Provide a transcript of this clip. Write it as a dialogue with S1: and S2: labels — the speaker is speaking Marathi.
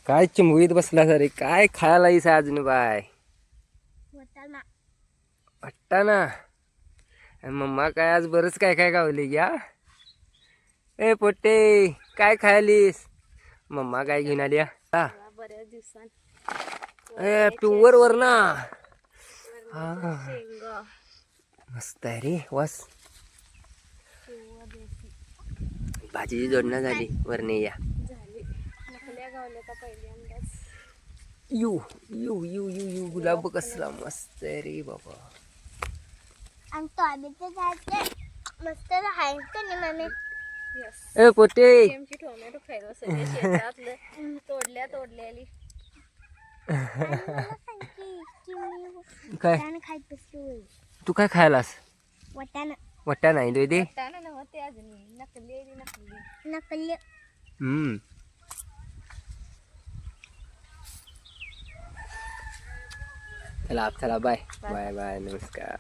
S1: काय चिमवीत बसला सरे काय खायला येस अजून बाय वाटता ना मम्मा काय आज बरंच काय काय गावले घ्या. ए पोट्टे काय खायलीस मम्मा काय घेऊन आली
S2: बऱ्याच दिवसांनी
S1: ए प्युअर वर ना
S2: शेंगा
S1: मस्त आहे रे वास
S2: किंवा देशी
S1: भाजीची जोडणं झाली वरने या
S2: झाली नकल्या गावल्या का पहिल्यांदाच
S1: यू यू यू यू यू गुलाब कसला मस्त आहे रे बाबा.
S3: आणि टोमॅटो झाडे मस्त आहे का नाही मम्मी.
S1: ए पोटे
S2: आमची टोमॅटो खायला सगळे शेतातलं तोडलेली
S1: काय
S3: खायत बसलो
S1: तू काय खायलास
S3: वाटाणा
S1: वाटा नाही दे दे
S2: नव्हते अजून नकली
S3: नकली
S1: चला चला बाय बाय बाय नमस्कार.